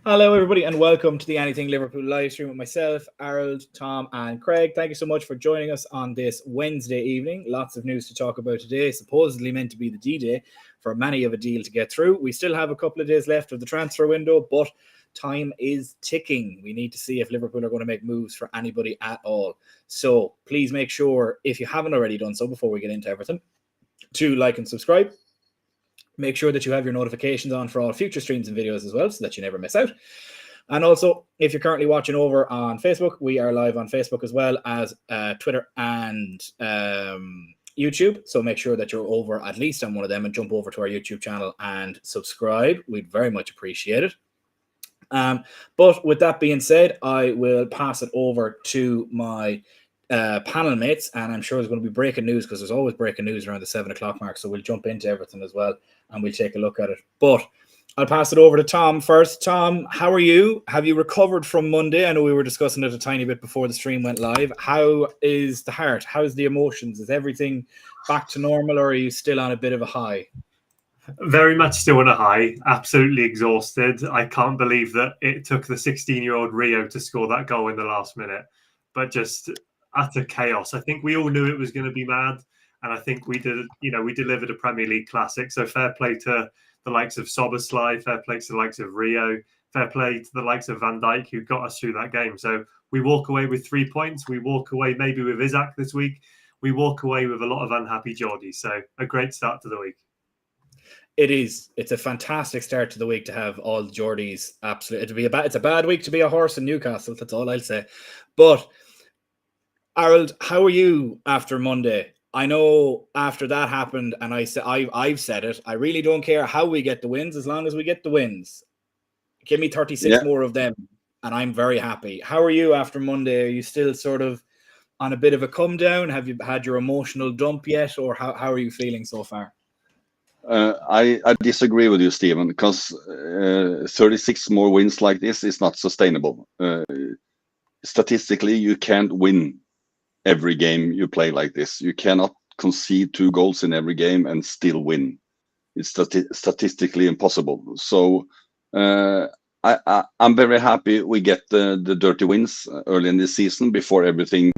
Hello, everybody, and welcome to the Anything Liverpool live stream with myself, Harold, Tom, and Craig. Thank you so much for joining us on this Wednesday evening. Lots of news to talk about today. Supposedly meant to be the D-Day for many of a deal to get through. We still have a couple of days left of the transfer window, but time is ticking. We need to see if Liverpool are going to make moves for anybody at all. So please make sure, if you haven't already done so before we get into everything, to like and subscribe. Make sure that you have your notifications on for all future streams and videos as well, so that you never miss out. And also, if you're currently watching over on Facebook, we are live on Facebook as well as Twitter and YouTube. So make sure that you're over at least on one of them and jump over to our YouTube channel and subscribe. We'd very much appreciate it. But with that being said, I will pass it over to my panel mates, and I'm sure there's going to be breaking news because there's always breaking news around the 7 o'clock mark. So we'll jump into everything as well and we'll take a look at it. But I'll pass it over to Tom first. Tom, how are you? Have you recovered from Monday? I know we were discussing it a tiny bit before the stream went live. How is the heart? How's the emotions? Is everything back to normal, or are you still on a bit of a high? Very much still on a high, absolutely exhausted. I can't believe that it took the 16-year-old Rio to score that goal in the last minute, but just utter chaos. I think we all knew it was going to be mad, and I think we delivered a Premier League classic. So fair play to the likes of Soboslai, fair play to the likes of Rio, fair play to the likes of Van Dijk, who got us through that game. So we walk away with 3 points. We walk away maybe with Isak this week. We walk away with a lot of unhappy Geordies. So a great start to the week. It is. It's a fantastic start to the week to have all the Geordies. Absolutely, it's a bad week to be a horse in Newcastle. That's all I'll say. But Harold, how are you after Monday? I know after that happened, and I've said it. I really don't care how we get the wins, as long as we get the wins. Give me 36 more of them, and I'm very happy. How are you after Monday? Are you still sort of on a bit of a come down? Have you had your emotional dump yet, or how are you feeling so far? I disagree with you, Stephen, because 36 more wins like this is not sustainable. Statistically, you can't win every game you play like this. You cannot concede 2 goals in every game and still win. It's statistically impossible. So I'm very happy we get the dirty wins early in the season before everything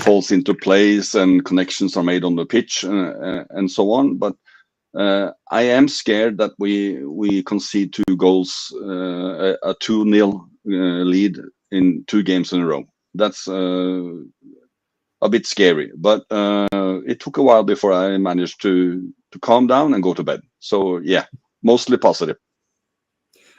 falls into place and connections are made on the pitch and so on. But I am scared that we concede 2 goals, a 2-0 lead in 2 games in a row. That's a bit scary, but it took a while before I managed to calm down and go to bed. So yeah, mostly positive.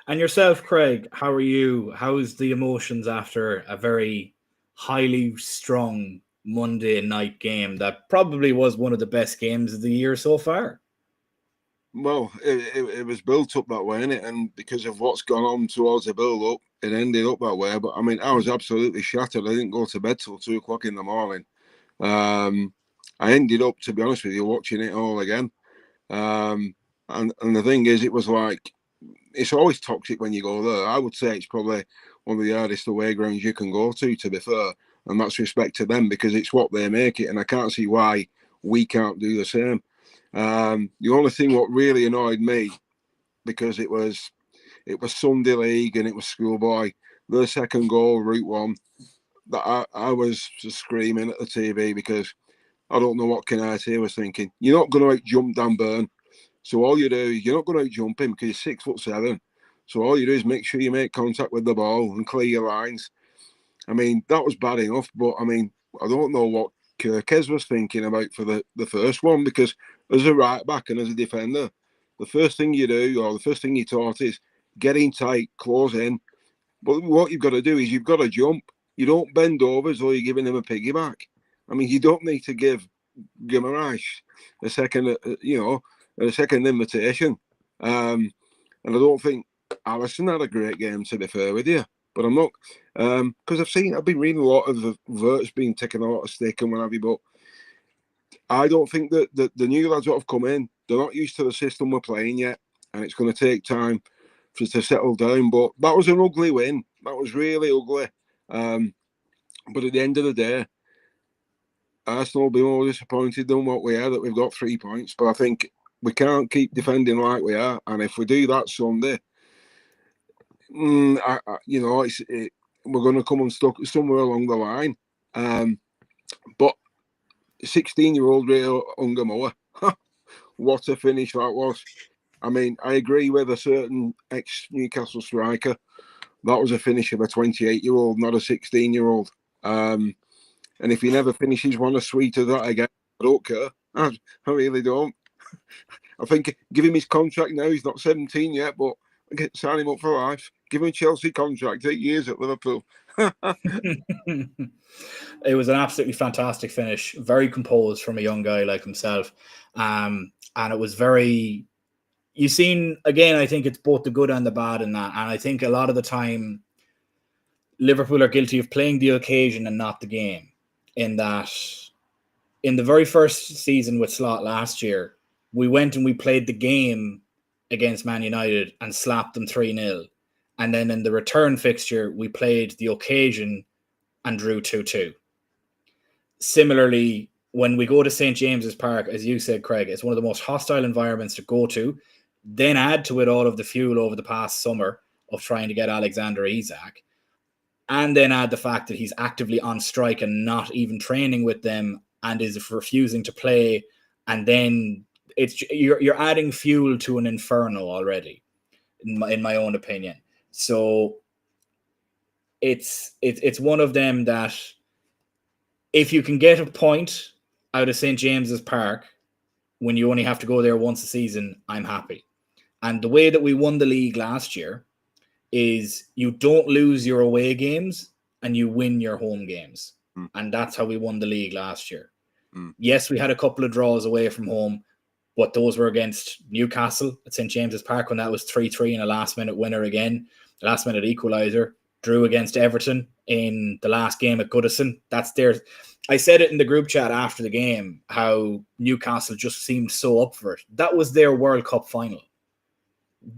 And yourself, Craig, how are you? How's the emotions after a very highly strung Monday night game that probably was one of the best games of the year so far? Well, it was built up that way, innit? And because of what's gone on towards the build-up, it ended up that way. But I mean, I was absolutely shattered. I didn't go to bed till 2 o'clock in the morning. I ended up, to be honest with you, watching it all again. And the thing is, it was like, it's always toxic when you go there. I would say it's probably one of the hardest away grounds you can go to be fair. And that's respect to them, because it's what they make it. And I can't see why we can't do the same. The only thing what really annoyed me, because it was Sunday League and it was schoolboy, the second goal, Route 1, that I was just screaming at the TV, because I don't know what Canate was thinking. You're not going to jump Dan Burn, so all you do is you're not going to jump him because he's 6'7". So all you do is make sure you make contact with the ball and clear your lines. I mean, that was bad enough, but I mean, I don't know what Kirkes was thinking about for the first one, because as a right back and as a defender, the first thing you do, or the first thing you're taught, is get in tight, close in. But what you've got to do is you've got to jump. You don't bend over as though you're giving him a piggyback. I mean, you don't need to give Guimaraes a second, a second invitation. And I don't think Alisson had a great game, to be fair with you. But I'm not, because I've been reading a lot of the Verts being taken a lot of stick and what have you, but I don't think that the new lads that have come in, they're not used to the system we're playing yet, and it's going to take time for us to settle down. But that was an ugly win. That was really ugly. But at the end of the day, Arsenal will be more disappointed than what we are that we've got 3 points. But I think we can't keep defending like we are, and if we do that Sunday, We're going to come unstuck somewhere along the line. But 16-year-old Rio Ungamoa, what a finish that was. I mean, I agree with a certain ex-Newcastle striker. That was a finish of a 28-year-old, not a 16-year-old. And if he never finishes one as sweet as that again, I don't care. I really don't. I think give him his contract now. He's not 17 yet, but sign him up for life. Give him a Chelsea contract, 8 years at Liverpool. It was an absolutely fantastic finish, very composed from a young guy like himself. And it was very, you've seen, again, I think it's both the good and the bad in that. And I think a lot of the time, Liverpool are guilty of playing the occasion and not the game. In that, in the very first season with Slot last year, we went and we played the game against Man United and slapped them 3-0. And then in the return fixture, we played the occasion and drew 2-2. Similarly, when we go to St. James's Park, as you said, Craig, it's one of the most hostile environments to go to. Then add to it all of the fuel over the past summer of trying to get Alexander Isak. And then add the fact that he's actively on strike and not even training with them and is refusing to play. And then you're adding fuel to an inferno already, in my own opinion. So it's one of them that if you can get a point out of St. James's Park when you only have to go there once a season, I'm happy. And the way that we won the league last year is you don't lose your away games and you win your home games. And that's how we won the league last year. Yes, we had a couple of draws away from home, but those were against Newcastle at St. James's Park when that was 3-3 and a last-minute winner again, last-minute equaliser. Drew against Everton in the last game at Goodison. That's theirs. I said it in the group chat after the game, how Newcastle just seemed so up for it. That was their World Cup final.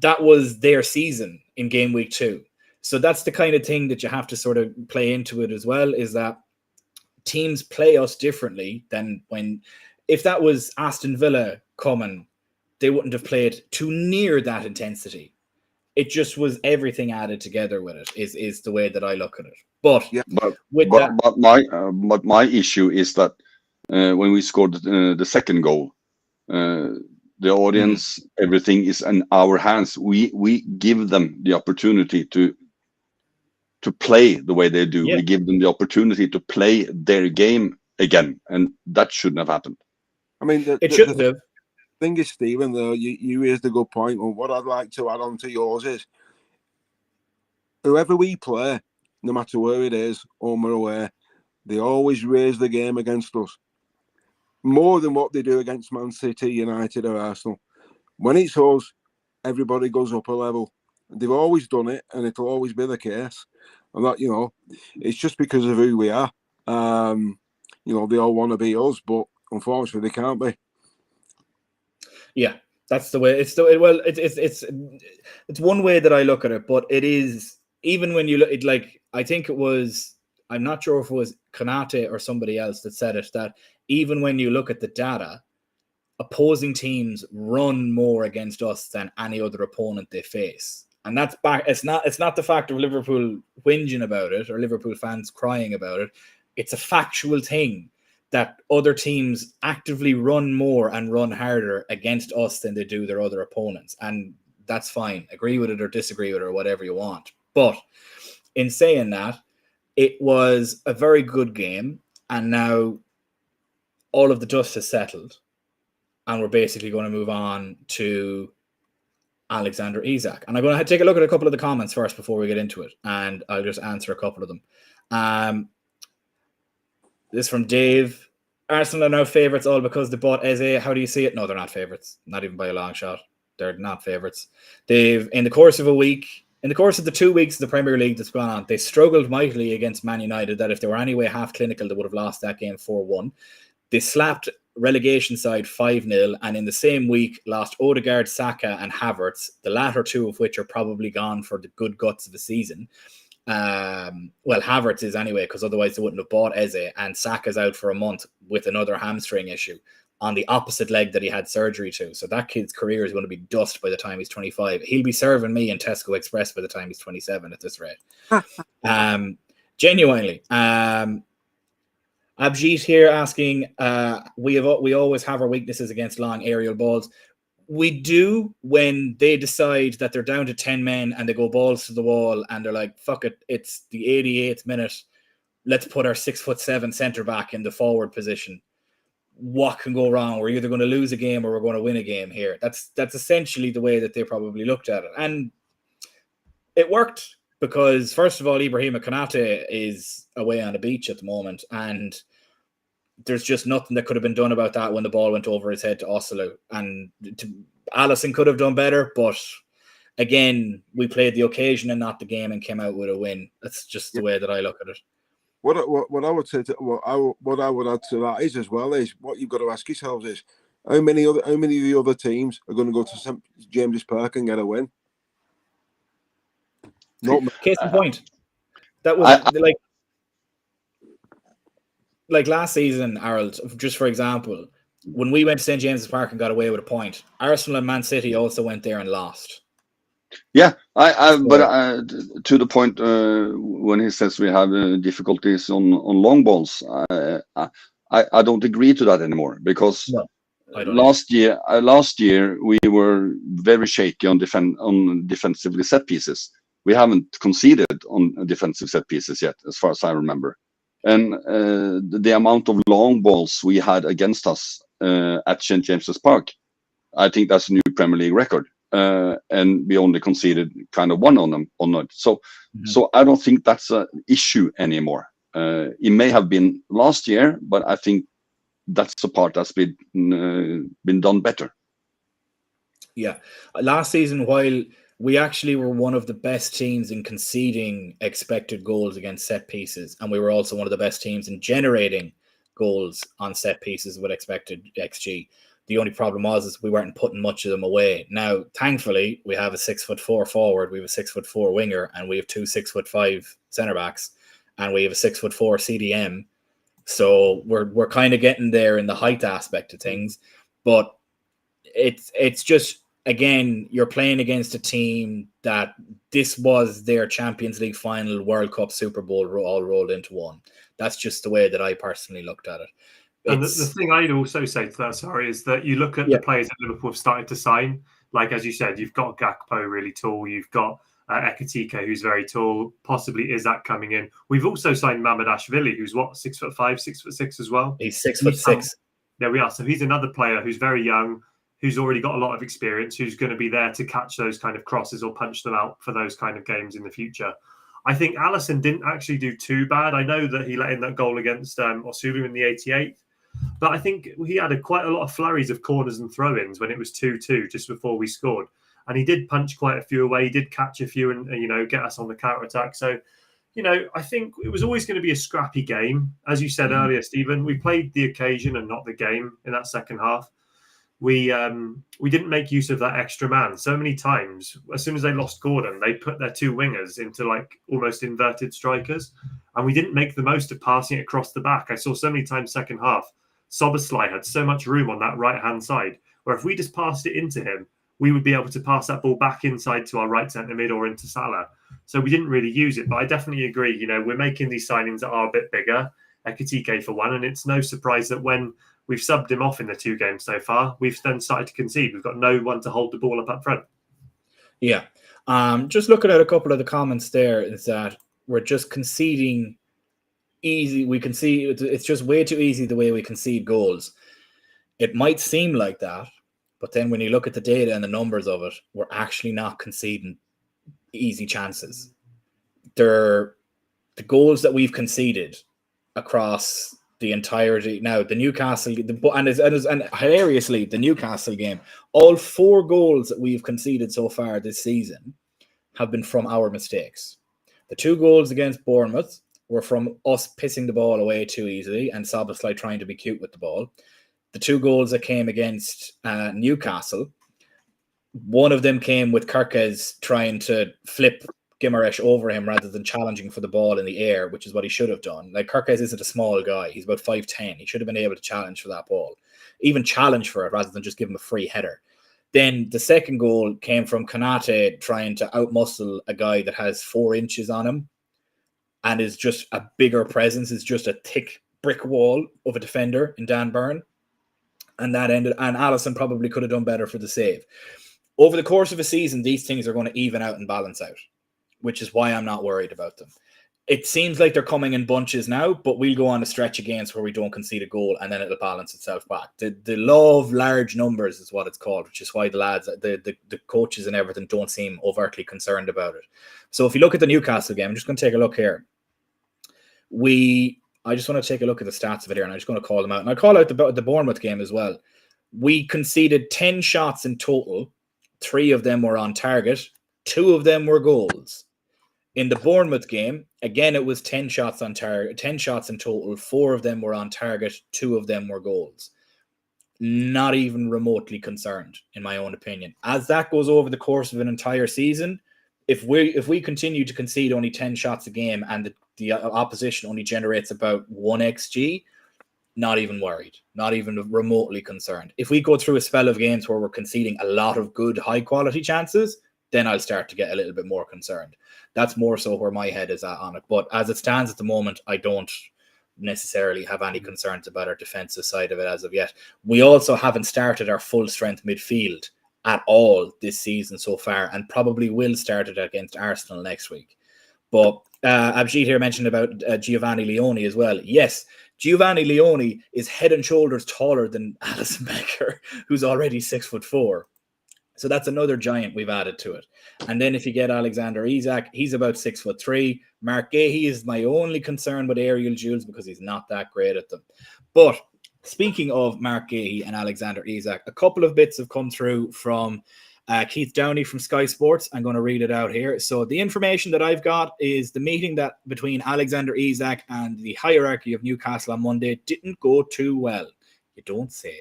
That was their season in game week 2. So that's the kind of thing that you have to sort of play into it as well, is that teams play us differently than when, if that was Aston Villa coming, they wouldn't have played to near that intensity. It just was everything added together with it is the way that I look at it. But my issue is that when we scored the second goal, the audience, everything is in our hands. We give them the opportunity to play the way they do. We give them the opportunity to play their game again, and that shouldn't have happened. I mean, it shouldn't have. Thing is, Stephen, though, you raised a good point. And what I'd like to add on to yours is, whoever we play, no matter where it is, home or away, they always raise the game against us more than what they do against Man City, United, or Arsenal. When it's us, everybody goes up a level. They've always done it, and it'll always be the case. And that, it's just because of who we are. They all want to be us, but unfortunately, they can't be. Yeah, that's the way. It's one way that I look at it, but it is, even when you look, I think it was, I'm not sure if it was Konate or somebody else that said it, that even when you look at the data, opposing teams run more against us than any other opponent they face. And that's back. It's not the fact of Liverpool whinging about it or Liverpool fans crying about it. It's a factual thing that other teams actively run more and run harder against us than they do their other opponents. And that's fine. Agree with it or disagree with it or whatever you want. But in saying that, it was a very good game. And now all of the dust has settled. And we're basically going to move on to Alexander Isak. And I'm going to take a look at a couple of the comments first before we get into it. And I'll just answer a couple of them. This from Dave. Arsenal are now favourites all because they bought Eze. How do you see it? No, they're not favourites. Not even by a long shot. They're not favourites. In the course of the 2 weeks of the Premier League that's gone on, they struggled mightily against Man United, that if they were anyway half clinical, they would have lost that game 4-1. They slapped relegation side 5-0, and in the same week lost Odegaard, Saka and Havertz, the latter two of which are probably gone for the good guts of the season. Well, Havertz is anyway, because otherwise they wouldn't have bought Eze, and Saka's out for a month with another hamstring issue. on the opposite leg that he had surgery to. So that kid's career is going to be dust by the time he's 25. He'll be serving me in Tesco Express by the time he's 27 at this rate. Genuinely. Abjit here asking, we always have our weaknesses against long aerial balls. We do when they decide that they're down to 10 men and they go balls to the wall and they're like, fuck it, it's the 88th minute. Let's put our 6'7" centre back in the forward position. What can go wrong? We're either going to lose a game or we're going to win a game here. That's essentially the way that they probably looked at it. And it worked because, first of all, Ibrahima Konate is away on the beach at the moment, and there's just nothing that could have been done about that when the ball went over his head to Osulu. And Allison could have done better, but again, we played the occasion and not the game and came out with a win. That's just the way that I look at it. What I would say, what I would add to that is as well is what you've got to ask yourselves is how many of the other teams are going to go to St James's Park and get a win? Case in point, that was like last season, Harold. Just for example, when we went to St James's Park and got away with a point, Arsenal and Man City also went there and lost. Yeah, but to the point when he says we have difficulties on long balls, I don't agree to that anymore because last year we were very shaky on defensively set pieces. We haven't conceded on defensive set pieces yet, as far as I remember. And the amount of long balls we had against us at St James's Park, I think that's a new Premier League record. And we only conceded kind of one on them on it. So I don't think that's an issue anymore. It may have been last year, but I think that's the part that's been done better. Yeah, last season, while we actually were one of the best teams in conceding expected goals against set pieces, and we were also one of the best teams in generating goals on set pieces with expected XG. The only problem was we weren't putting much of them away. Now, thankfully, we have a 6'4" forward, we have a 6'4" winger, and we have two 6'5" centre backs, and we have a 6'4" CDM. So we're kind of getting there in the height aspect of things, but it's just, again, you're playing against a team that this was their Champions League final, World Cup, Super Bowl all rolled into one. That's just the way that I personally looked at it. And the thing I'd also say to that, is that you look at the players that Liverpool have started to sign. Like, as you said, you've got Gakpo really tall. You've got Ekitike, who's very tall. Possibly Isak coming in. We've also signed Mamardashvili, who's 6'5", 6'6" as well. He's 6'6". There we are. So he's another player who's very young, who's already got a lot of experience, who's going to be there to catch those kind of crosses or punch them out for those kind of games in the future. I think Alisson didn't actually do too bad. I know that he let in that goal against Osulu in the 88th. But I think he had quite a lot of flurries of corners and throw-ins when it was 2-2 just before we scored. And he did punch quite a few away. He did catch a few and, get us on the counter-attack. So, I think it was always going to be a scrappy game. As you said earlier, Stephen, we played the occasion and not the game in that second half. We didn't make use of that extra man. So many times, as soon as they lost Gordon, they put their two wingers into almost inverted strikers. And we didn't make the most of passing it across the back. I saw so many times second half, Soboslai had so much room on that right-hand side, where if we just passed it into him, we would be able to pass that ball back inside to our right centre mid or into Salah. So we didn't really use it. But I definitely agree, we're making these signings that are a bit bigger, Ekitike for one, and it's no surprise that when we've subbed him off in the two games so far, we've then started to concede. We've got no one to hold the ball up front. Yeah. Just looking at a couple of the comments there is that we're just conceding easy. We concede. It's just way too easy the way we concede goals. It might seem like that, but then when you look at the data and the numbers of it, we're actually not conceding easy chances. The goals that we've conceded across the entirety. Now, the Newcastle, and hilariously, the Newcastle game, all 4 goals that we've conceded so far this season have been from our mistakes. The 2 goals against Bournemouth were from us pissing the ball away too easily and Soboslai trying to be cute with the ball. The 2 goals that came against Newcastle, one of them came with Kirkes trying to flip Guimaraes over him rather than challenging for the ball in the air, which is what he should have done. Kirkes isn't a small guy. He's about 5'10". He should have been able to challenge for that ball. even challenge for it rather than just give him a free header. Then the second goal came from Konate trying to outmuscle a guy that has 4 inches on him and is just a bigger presence, is just a thick brick wall of a defender in Dan Burn. And that ended, and Allison probably could have done better for the save. Over the course of a season, these things are going to even out and balance out, which is why I'm not worried about them. It seems like they're coming in bunches now, but we'll go on a stretch of games where we don't concede a goal and then it'll balance itself back. The law of large numbers is what it's called, which is why the lads, the coaches and everything don't seem overtly concerned about it. So if you look at the Newcastle game, I'm just going to take a look here. I just want to take a look at the stats of it here, and I'm just going to call them out. And I'll call out the Bournemouth game as well. We conceded 10 shots in total. 3 of them were on target. 2 of them were goals. In the Bournemouth game, again, it was 10 shots on target, 10 shots in total. 4 of them were on target. 2 of them were goals. Not even remotely concerned, in my own opinion. As that goes over the course of an entire season, if we continue to concede only 10 shots a game and the opposition only generates about 1 XG, not even worried, not even remotely concerned. If we go through a spell of games where we're conceding a lot of good, high-quality chances, then I'll start to get a little bit more concerned. That's more so where my head is at on it. But as it stands at the moment, I don't necessarily have any concerns about our defensive side of it as of yet. We also haven't started our full-strength midfield at all this season so far, and probably will start it against Arsenal next week. But Abhijit here mentioned about Giovanni Leone as well. Yes, Giovanni Leone is head and shoulders taller than Alisson Becker, who's already 6'4". So that's another giant we've added to it. And then if you get Alexander Isak, he's about 6'3". Mark Guehi is my only concern with aerial duels because he's not that great at them. But speaking of Mark Guehi and Alexander Isak, a couple of bits have come through from Keith Downey from Sky Sports. I'm going to read it out here. So the information that I've got is the meeting that between Alexander Isak and the hierarchy of Newcastle on Monday didn't go too well. You don't say.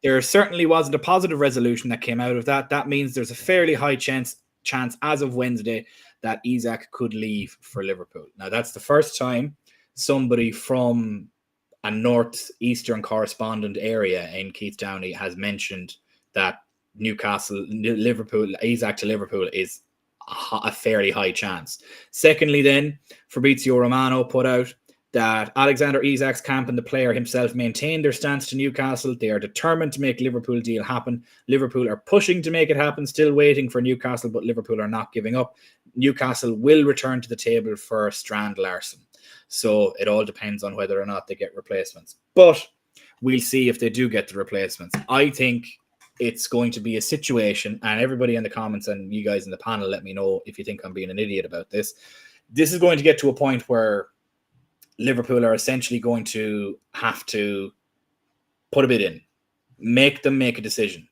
There certainly wasn't a positive resolution that came out of that. That means there's a fairly high chance as of Wednesday that Isak could leave for Liverpool. Now, that's the first time somebody from a northeastern correspondent area in Keith Downey has mentioned that Isak to Liverpool is a fairly high chance. Secondly, then, Fabrizio Romano put out that Alexander Isak's camp and the player himself maintain their stance to Newcastle. They are determined to make Liverpool deal happen. Liverpool are pushing to make it happen, still waiting for Newcastle, but Liverpool are not giving up. Newcastle will return to the table for Strand Larson. So it all depends on whether or not they get replacements. But we'll see if they do get the replacements. I think it's going to be a situation, and everybody in the comments and you guys in the panel, let me know if you think I'm being an idiot about this. This is going to get to a point where Liverpool are essentially going to have to put a bid in, make a decision.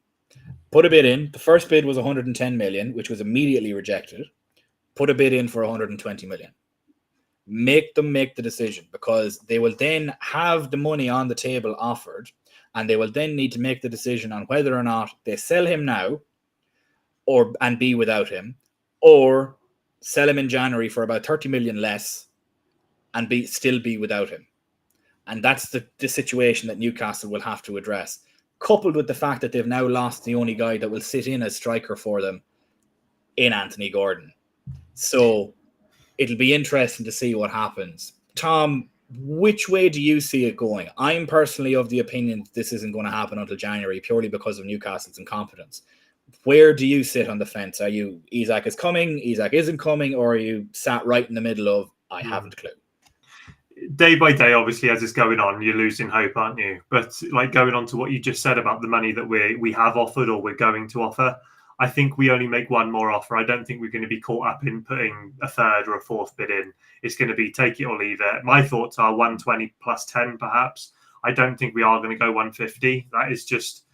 Put a bid in. The first bid was 110 million, which was immediately rejected. Put a bid in for 120 million. Make them make the decision, because they will then have the money on the table offered, and they will then need to make the decision on whether or not they sell him now and be without him, or sell him in January for about 30 million less and still be without him. And that's the situation that Newcastle will have to address, coupled with the fact that they've now lost the only guy that will sit in as striker for them in Anthony Gordon. So it'll be interesting to see what happens. Tom, which way do you see it going? I'm personally of the opinion this isn't going to happen until January, purely because of Newcastle's incompetence. Where do you sit on the fence? Are you Isak is coming, Isak isn't coming, or are you sat right in the middle of I haven't a clue? Day by day, obviously, as it's going on, you're losing hope, aren't you? But like going on to what you just said about the money that we have offered or we're going to offer, I think we only make one more offer. I don't think we're going to be caught up in putting a third or a fourth bid in. It's going to be take it or leave it. My thoughts are 120 plus 10, perhaps. I don't think we are going to go 150. That is just,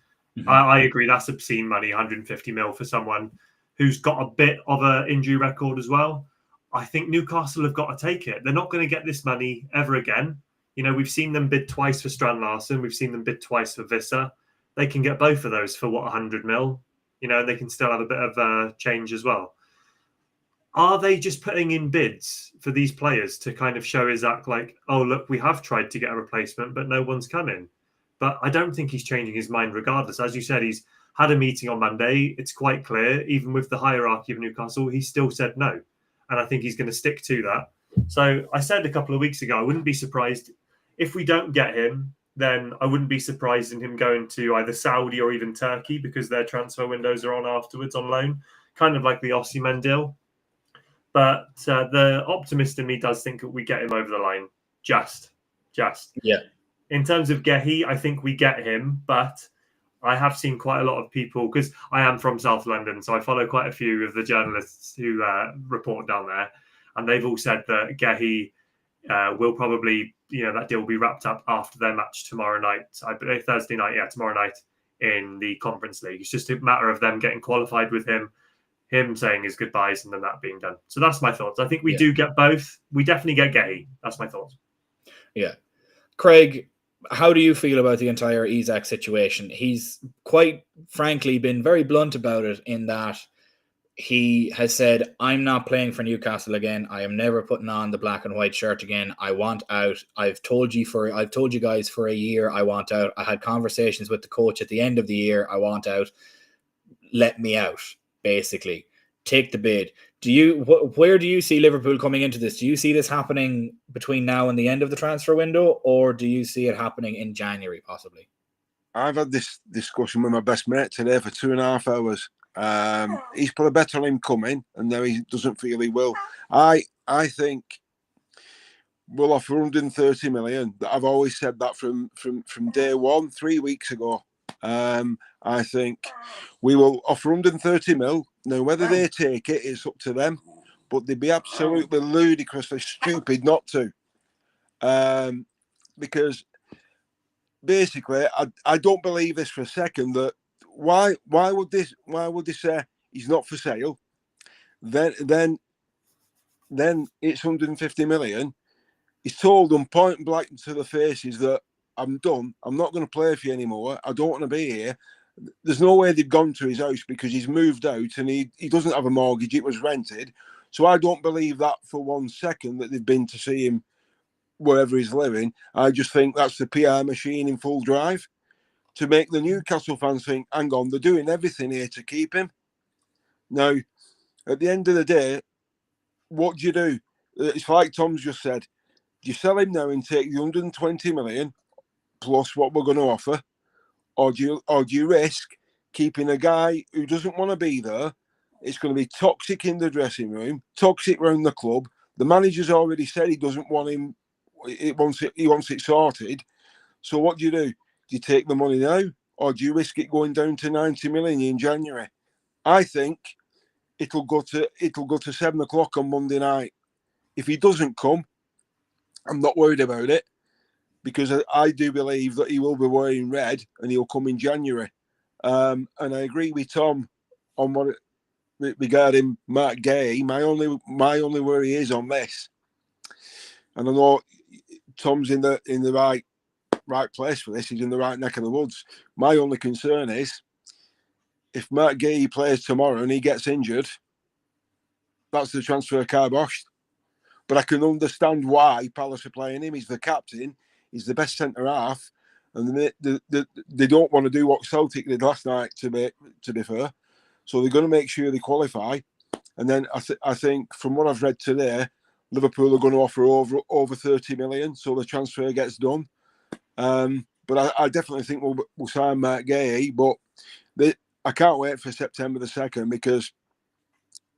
I agree, that's obscene money, 150 mil for someone who's got a bit of an injury record as well. I think Newcastle have got to take it. They're not going to get this money ever again. You know, we've seen them bid twice for Strand Larson. We've seen them bid twice for Visser. They can get both of those for, 100 mil? You know, and they can still have a bit of change as well. Are they just putting in bids for these players to kind of show Isak like, oh, look, we have tried to get a replacement, but no one's coming? But I don't think he's changing his mind regardless. As you said, he's had a meeting on Monday. It's quite clear, even with the hierarchy of Newcastle, he still said no. And I think he's going to stick to that. So I said a couple of weeks ago, I wouldn't be surprised if we don't get him, then I wouldn't be surprised in him going to either Saudi or even Turkey, because their transfer windows are on afterwards on loan, kind of like the Osimhen deal. But the optimist in me does think that we get him over the line. Just. Yeah. In terms of Guehi, I think we get him, but I have seen quite a lot of people, because I am from South London, so I follow quite a few of the journalists who report down there, and they've all said that Guehi will probably, that deal will be wrapped up after their match tomorrow night. I believe Thursday night, tomorrow night in the Conference League. It's just a matter of them getting qualified with him saying his goodbyes, and then that being done. So that's my thoughts. I think we do get both. We definitely get Guehi. That's my thoughts. Yeah. Craig, how do you feel about the entire Isak situation? He's quite frankly been very blunt about it, in that he has said, I'm not playing for Newcastle again. I am never putting on the black and white shirt again. I want out. I've told you guys for a year I want out. I had conversations with the coach at the end of the year. I want out. Let me out, basically. Take the bid. Where do you see Liverpool coming into this? Do you see this happening between now and the end of the transfer window, or do you see it happening in January, possibly? I've had this discussion with my best mate today for 2.5 hours. He's put a bet on him coming, and now he doesn't feel he will. I think we'll offer 130 million. I've always said that from day one, 3 weeks ago. I think we will offer 130 mil. Now, whether they take it, it's up to them. But they'd be absolutely ludicrously stupid not to. Because basically, I don't believe this for a second, that why would they say he's not for sale? Then it's 150 million. He's told them point blank to the faces that I'm done. I'm not going to play for you anymore. I don't want to be here. There's no way they've gone to his house, because he's moved out and he doesn't have a mortgage. It was rented. So I don't believe that for 1 second, that they've been to see him wherever he's living. I just think that's the PR machine in full drive to make the Newcastle fans think, hang on, they're doing everything here to keep him. Now, at the end of the day, what do you do? It's like Tom's just said. Do you sell him now and take the 120 million plus what we're going to offer? Or do you risk keeping a guy who doesn't want to be there? It's going to be toxic in the dressing room, toxic around the club. The manager's already said he doesn't want him. He wants it sorted. So what do? Do you take the money now, or do you risk it going down to 90 million in January? I think it'll go to 7:00 on Monday night. If he doesn't come, I'm not worried about it, because I do believe that he will be wearing red and he'll come in January. And I agree with Tom on what regarding Mark Guehi. My only worry is on this, and I know Tom's in the right place for this. He's in the right neck of the woods. My only concern is, if Mark Guehi plays tomorrow and he gets injured, that's the transfer kibosh. But I can understand why Palace are playing him. He's the captain. He's the best centre half, and they don't want to do what Celtic did last night. To be fair, so they're going to make sure they qualify. And then I think from what I've read today, Liverpool are going to offer over 30 million, so the transfer gets done. But I definitely think we'll sign Mark Guehi. But I can't wait for September the 2nd, because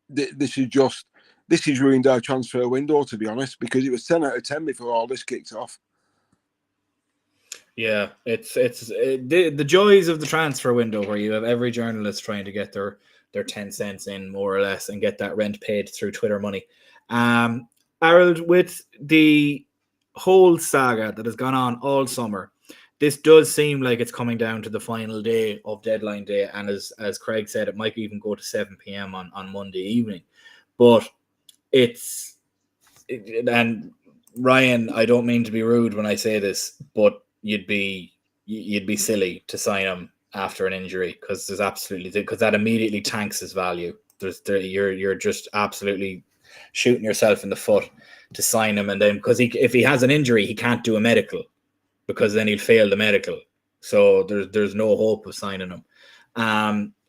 this is ruined our transfer window, to be honest, because it was 10 out of 10 before all this kicked off. Yeah, it's the joys of the transfer window, where you have every journalist trying to get their 10 cents in, more or less, and get that rent paid through Twitter money. Harold, with the whole saga that has gone on all summer, this does seem like it's coming down to the final day of deadline day, and as Craig said, it might even go to 7 p.m. on Monday evening. But and Ryan, I don't mean to be rude when I say this, but you'd be silly to sign him after an injury, because that immediately tanks his value. You're just absolutely shooting yourself in the foot to sign him, and then because if he has an injury, he can't do a medical, because then he'll fail the medical. So there's no hope of signing him.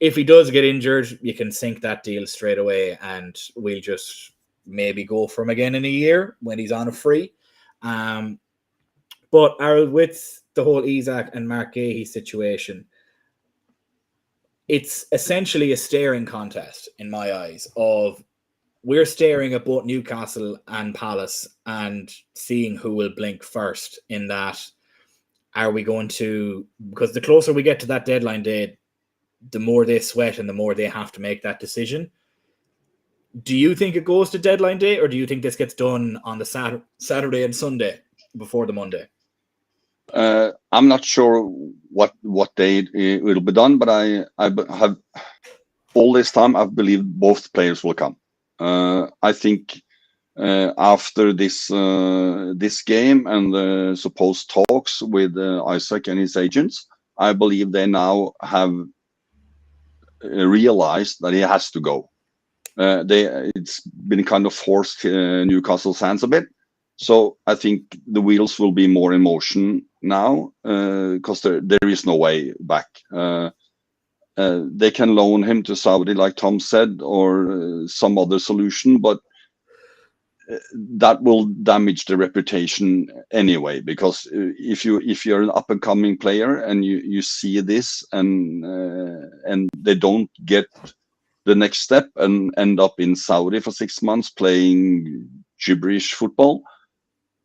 If he does get injured, you can sink that deal straight away, and we'll just maybe go for him again in a year when he's on a free. But with the whole Isak and Mark Guehi situation, it's essentially a staring contest in my eyes. Of we're staring at both Newcastle and Palace and seeing who will blink first. In that, are we going to? Because the closer we get to that deadline day, the more they sweat and the more they have to make that decision. Do you think it goes to deadline day, or do you think this gets done on the Saturday and Sunday before the Monday? I'm not sure what day it will be done, but I have all this time I've believed both players will come. I think after this game and the supposed talks with Isak and his agents, I believe they now have realized that he has to go. It's been kind of forced Newcastle's hands a bit. So I think the wheels will be more in motion now because there is no way back. They can loan him to Saudi, like Tom said, or some other solution, but that will damage the reputation anyway. Because if you're an up and coming player and you see this and they don't get the next step and end up in Saudi for 6 months playing gibberish football,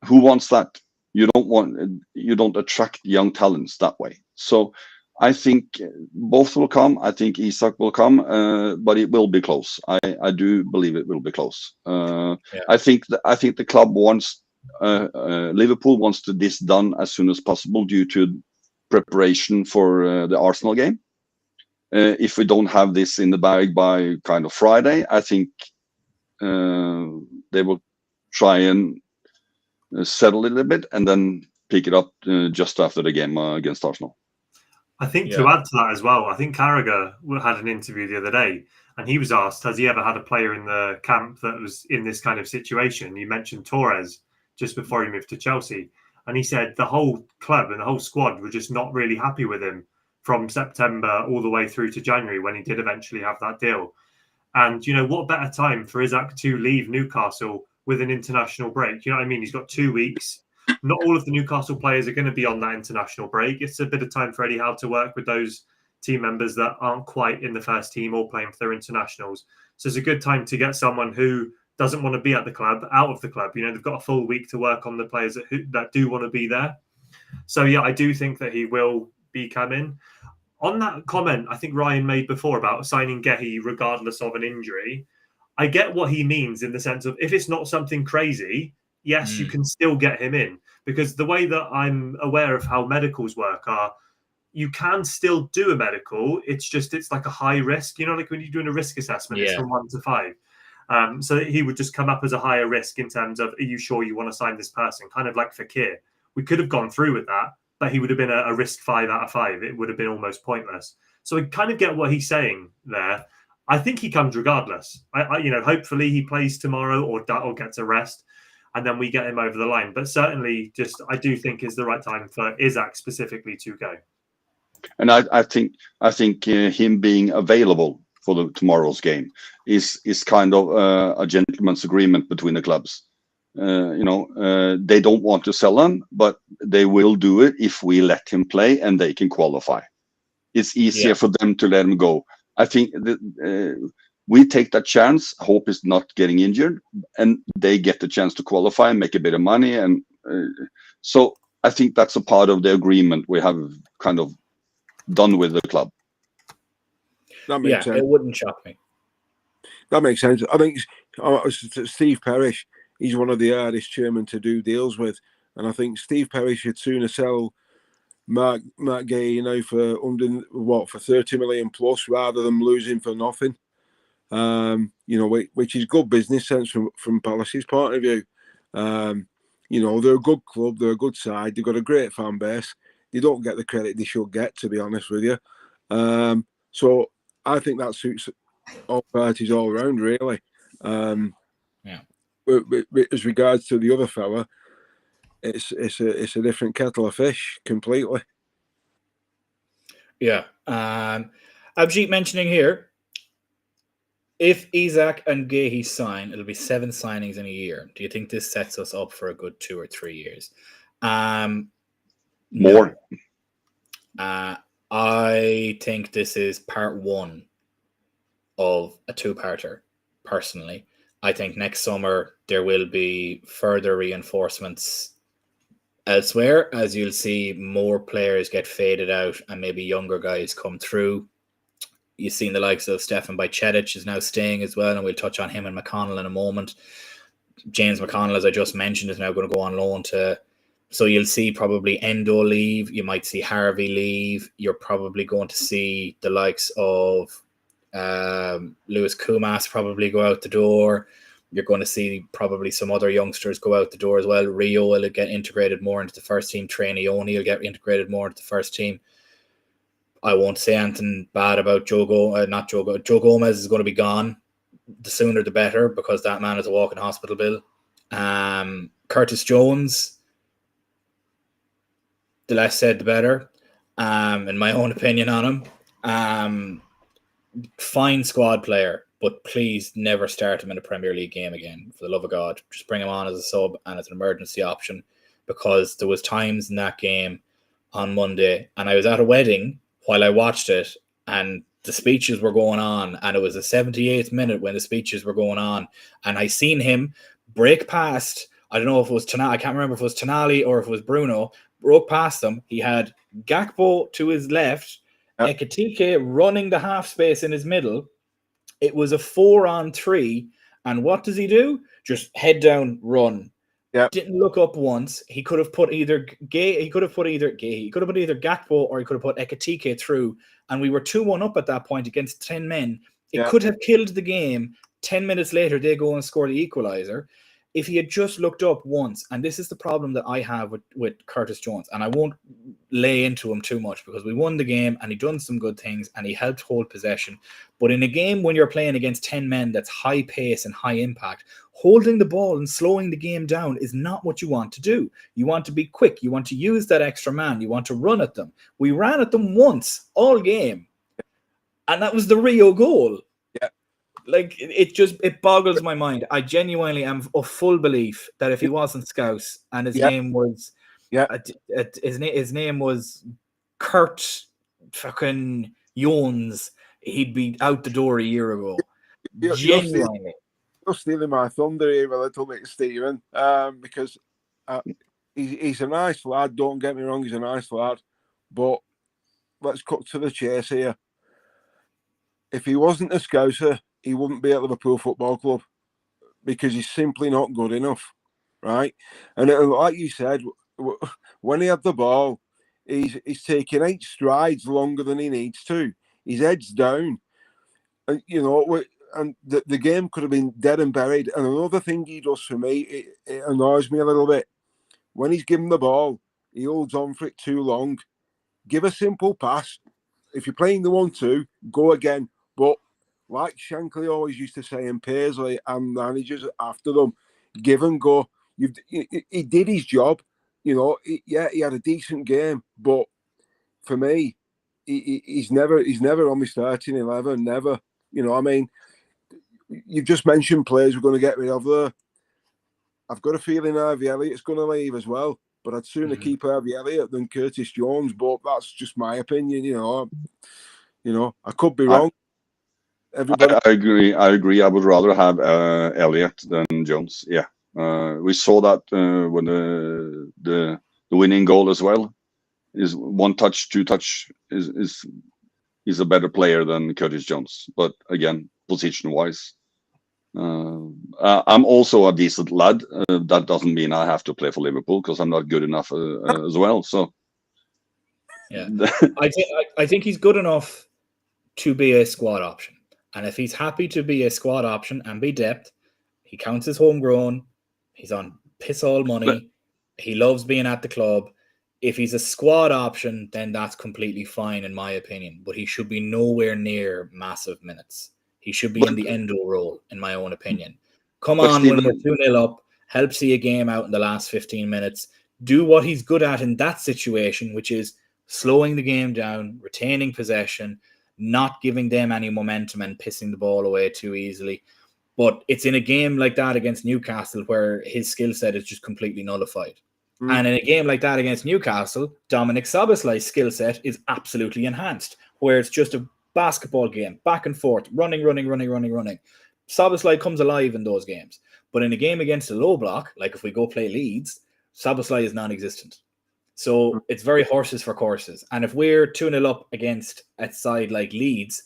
who wants that? You don't attract young talents that way. So I think both will come. I think Isak will come, but it will be close. I do believe it will be close. Yeah. I think the club wants Liverpool wants this done as soon as possible due to preparation for the Arsenal game. If we don't have this in the bag by kind of Friday, I think they will try and settle it a bit and then pick it up just after the game against Arsenal. I think to add to that as well, I think Carragher had an interview the other day and he was asked, has he ever had a player in the camp that was in this kind of situation? You mentioned Torres just before he moved to Chelsea. And he said the whole club and the whole squad were just not really happy with him from September all the way through to January when he did eventually have that deal. And, what better time for Isak to leave Newcastle with an international break? You know what I mean? He's got 2 weeks. Not all of the Newcastle players are going to be on that international break. It's a bit of time for Eddie Howe to work with those team members that aren't quite in the first team or playing for their internationals. So it's a good time to get someone who doesn't want to be at the club out of the club. They've got a full week to work on the players that do want to be there. So, I do think that he will be coming. On that comment I think Ryan made before about signing Guehi regardless of an injury, I get what he means in the sense of if it's not something crazy, yes, you can still get him in. Because the way that I'm aware of how medicals work are, you can still do a medical. It's like a high risk. Like when you're doing a risk assessment, it's from 1 to 5. So he would just come up as a higher risk in terms of, are you sure you want to sign this person? Kind of like Fekir. We could have gone through with that, but he would have been a risk 5 out of 5. It would have been almost pointless. So I kind of get what he's saying there. I think he comes regardless. Hopefully he plays tomorrow or gets a rest, and then we get him over the line. But certainly, I do think is the right time for Isak specifically to go. And I think him being available for tomorrow's game is kind of a gentleman's agreement between the clubs. They don't want to sell him, but they will do it if we let him play and they can qualify. It's easier for them to let him go. I think that we take that chance. Hope is not getting injured, and they get the chance to qualify and make a bit of money. And so I think that's a part of the agreement we have kind of done with the club. That makes sense. It wouldn't shock me. That makes sense. I think Steve Parrish, he's one of the hardest chairmen to do deals with, and I think Steve Parrish should sooner sell Mark Guehi for 30 million plus rather than losing for nothing. Which is good business sense from Palace's point of view. They're a good club, they're a good side, they've got a great fan base. They don't get the credit they should get, to be honest with you. So I think that suits all parties all around, really. As regards to the other fella, it's a different kettle of fish completely. Yeah. Abhijit mentioning here, if Isak and Guehi sign, it'll be 7 signings in a year. Do you think this sets us up for a good 2 or 3 years? More. No. I think this is part 1 of a 2-parter, personally. I think next summer there will be further reinforcements elsewhere, as you'll see more players get faded out and maybe younger guys come through. You've seen the likes of Stefan Bajcetic is now staying as well, and we'll touch on him and McConnell in a moment. James McConnell, as I just mentioned, is now going to go on loan to... So you'll see probably Endo leave. You might see Harvey leave. You're probably going to see the likes of Lewis Kumas probably go out the door. You're going to see probably some other youngsters go out the door as well. Rio will get integrated more into the first team. Trainioni will get integrated more into the first team. I won't say anything bad about Joe Gomez is going to be gone. The sooner the better, because that man is a walking hospital bill. Curtis Jones, the less said, the better, in my own opinion on him. Fine squad player, but please never start him in a Premier League game again. For the love of God, just bring him on as a sub and as an emergency option, because there was times in that game on Monday, and I was at a wedding while I watched it, and the speeches were going on, and it was the 78th minute when the speeches were going on, and I seen him break past, I don't know if it was Tonali, I can't remember if it was Tonali or if it was Bruno, broke past them. He had Gakpo to his left, Ekitike running the half space in his middle. It was a 4-on-3, and what does he do? Just head down, run. Yeah. Didn't look up once. He could have put either Gakpo or he could have put Ekitike through, and we were 2-1 up at that point against 10 men. It could have killed the game. 10 minutes later, they go and score the equalizer. If he had just looked up once, and this is the problem that I have with Curtis Jones, and I won't lay into him too much because we won the game and he done some good things and he helped hold possession. But in a game when you're playing against 10 men that's high pace and high impact, holding the ball and slowing the game down is not what you want to do. You want to be quick. You want to use that extra man. You want to run at them. We ran at them once all game, and that was the Rio goal. Like, it boggles my mind. I genuinely am of full belief that if he wasn't Scouse and his name was his name was Kurt fucking Jones, he'd be out the door a year ago. Genuinely. You're stealing my thunder here a little bit, Stephen, because he's a nice lad, don't get me wrong, he's a nice lad, but let's cut to the chase here. If he wasn't a Scouser, he wouldn't be at Liverpool Football Club, because he's simply not good enough, right? And like you said, when he had the ball, he's taking 8 strides longer than he needs to. His head's down, and and the game could have been dead and buried. And another thing he does for me, it annoys me a little bit. When he's given the ball, he holds on for it too long. Give a simple pass. If you're playing the 1-2, go again. But like Shankly always used to say, and Paisley and managers after them, give and go. He did his job. He had a decent game, but for me, he's never on my starting 11. Never. You've just mentioned players we're going to get rid of there. I've got a feeling Harvey Elliott's going to leave as well, but I'd sooner keep Harvey Elliott than Curtis Jones. But that's just my opinion. I could be wrong. Everybody, I agree. I would rather have Elliott than Jones. Yeah, we saw that when the winning goal as well is 1 touch, 2 touch is a better player than Curtis Jones. But again, position wise, I'm also a decent lad. That doesn't mean I have to play for Liverpool because I'm not good enough as well. So yeah, I think he's good enough to be a squad option. And if he's happy to be a squad option and be depth, he counts as homegrown. He's on piss all money. He loves being at the club. If he's a squad option, then that's completely fine, in my opinion. But he should be nowhere near massive minutes. He should be in the Endo role, in my own opinion. Come on, when we're 2-0 up, help see a game out in the last 15 minutes. Do what he's good at in that situation, which is slowing the game down, retaining possession, not giving them any momentum and pissing the ball away too easily. But it's in a game like that against Newcastle where his skill set is just completely nullified. And in a game like that against Newcastle, Dominic Szoboszlai's skill set is absolutely enhanced, where it's just a basketball game, back and forth, running. Szoboszlai comes alive in those games. But in a game against a low block, like if we go play Leeds, Szoboszlai is non-existent. So it's very horses for courses. And if we're 2-0 up against a side like Leeds,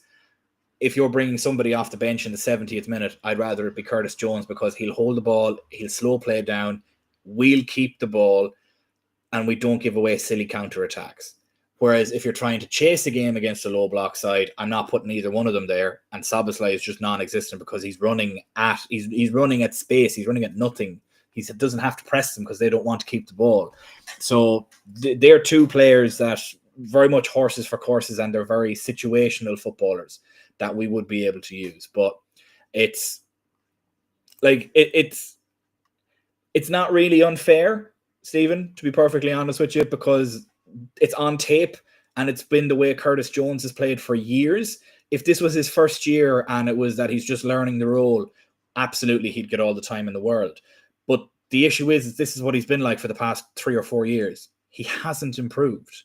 if you're bringing somebody off the bench in the 70th minute, I'd rather it be Curtis Jones, because he'll hold the ball, he'll slow play down, we'll keep the ball, and we don't give away silly counter-attacks. Whereas if you're trying to chase a game against a low block side, I'm not putting either one of them there, and Szoboszlai is just non-existent because he's running at space, he's running at nothing. He doesn't have to press them because they don't want to keep the ball. So they're two players that very much horses for courses, and they're very situational footballers that we would be able to use. But it's like it's not really unfair, Stephen, to be perfectly honest with you, because it's on tape and it's been the way Curtis Jones has played for years. If this was his first year and it was that he's just learning the role, absolutely he'd get all the time in the world. But the issue is this is what he's been like for the past 3 or 4 years. He hasn't improved.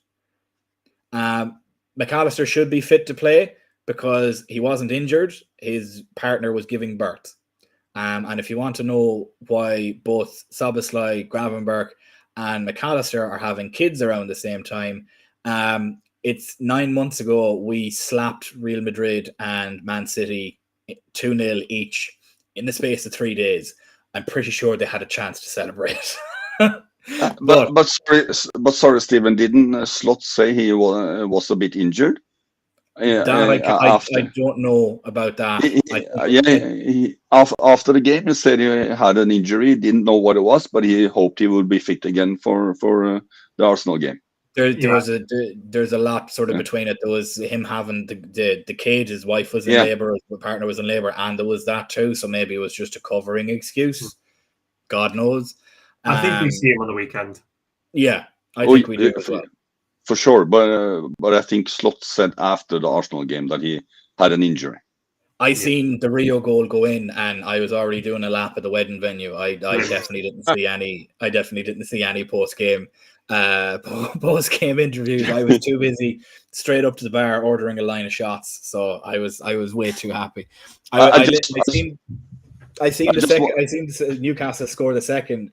McAllister should be fit to play because he wasn't injured. His partner was giving birth. And if you want to know why both Szoboszlai, Gravenberch, and McAllister are having kids around the same time, it's 9 months ago we slapped Real Madrid and Man City 2-0 each in the space of 3 days. I'm pretty sure they had a chance to celebrate. But sorry, Stephen, didn't Slot say he was a bit injured? I don't know about that. After the game, he said he had an injury. He didn't know what it was, but he hoped he would be fit again for the Arsenal game. There's a lot sort of between it. There was him having the kid, his wife was in labor, his partner was in labor, and there was that too. So maybe it was just a covering excuse. God knows. I think we see him on the weekend. Yeah, I think we do as well. For sure, but I think Slot said after the Arsenal game that he had an injury. I seen the Rio goal go in, and I was already doing a lap at the wedding venue. I definitely didn't see any. I definitely didn't see any post game interviews. I was too busy straight up to the bar ordering a line of shots. So I was way too happy. I seen Newcastle score the second.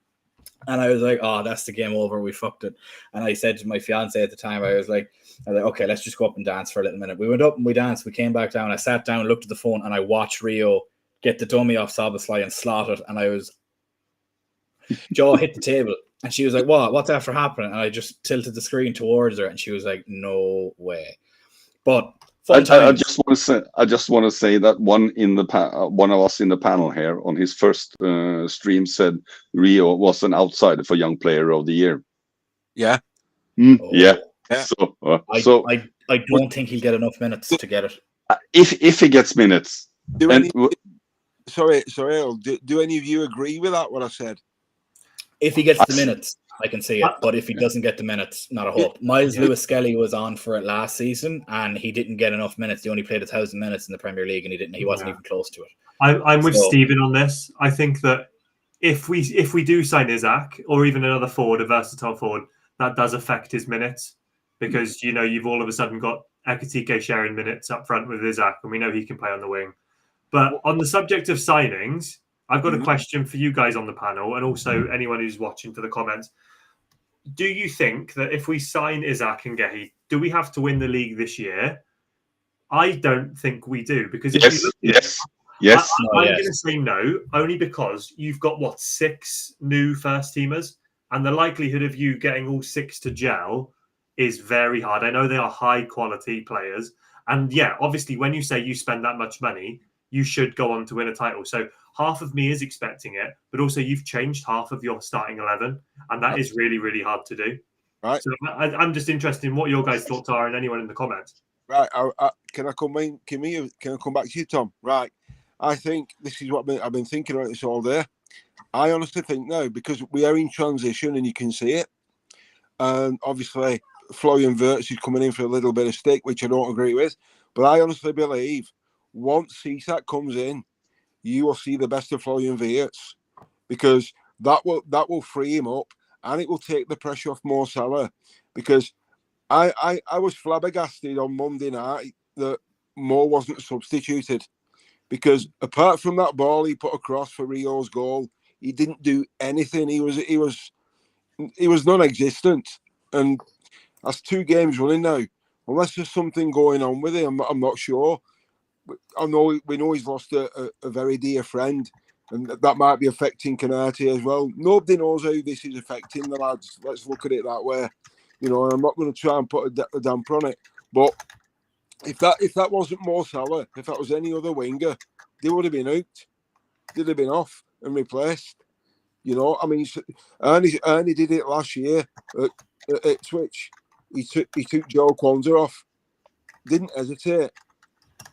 And I was like, oh, that's the game over. We fucked it. And I said to my fiance at the time, I was like, okay, let's just go up and dance for a little minute. We went up and we danced. We came back down. I sat down, looked at the phone, and I watched Rio get the dummy off Szoboszlai and slot it. And I was, jaw hit the table. And she was like, what? What's after happening? And I just tilted the screen towards her. And she was like, no way. But I just want to say that one of us in the panel here on his first stream said Rio was an outsider for Young Player of the Year. Yeah. Yeah. So I don't think he'll get enough minutes to get it. If he gets minutes. Sorry, Earl, do any of you agree with that? What I said? If he gets the minutes, I can see it. But if he doesn't get the minutes, not a hope. Miles Lewis-Skelly was on for it last season, and he didn't get enough minutes. He only played 1,000 minutes in the Premier League, and he wasn't even close to it. I'm with Stephen on this. I think that if we do sign Isak or even another forward, a versatile forward, that does affect his minutes, because you've all of a sudden got Ekitike sharing minutes up front with Isak, and we know he can play on the wing. But on the subject of signings, I've got a question for you guys on the panel, and also anyone who's watching for the comments. Do you think that if we sign Isak and Guehi, do we have to win the league this year? I don't think we do, because I'm going to say no, only because you've got 6 new first teamers, and the likelihood of you getting all 6 to gel is very hard. I know they are high quality players, and obviously when you say you spend that much money, you should go on to win a title. So half of me is expecting it, but also you've changed half of your starting 11, and that is really, really hard to do. Right. So I'm just interested in what your guys' thoughts are, and anyone in the comments. Right. Can I come in? Can I come back to you, Tom? Right. I think this is what I've been thinking about this all day. I honestly think no, because we are in transition, and you can see it. And obviously, Florian Wirtz is coming in for a little bit of stick, which I don't agree with. But I honestly believe once Isak comes in, you will see the best of Florian Wirtz, because that will free him up and it will take the pressure off Mo Salah. Because I was flabbergasted on Monday night that Mo wasn't substituted, because apart from that ball he put across for Rio's goal, he didn't do anything. He was non-existent, and that's 2 games running now. Unless there's something going on with him, I'm not sure. I know we know he's lost a very dear friend, and that might be affecting Canati as well. Nobody knows how this is affecting the lads. Let's look at it that way. You know, I'm not going to try and put a damper on it, but if that wasn't Mo Salah, if that was any other winger, they would have been out. They'd have been off and replaced. You know, I mean, Ernie did it last year at Twitch. He took Joe Kwanzaa off, didn't hesitate.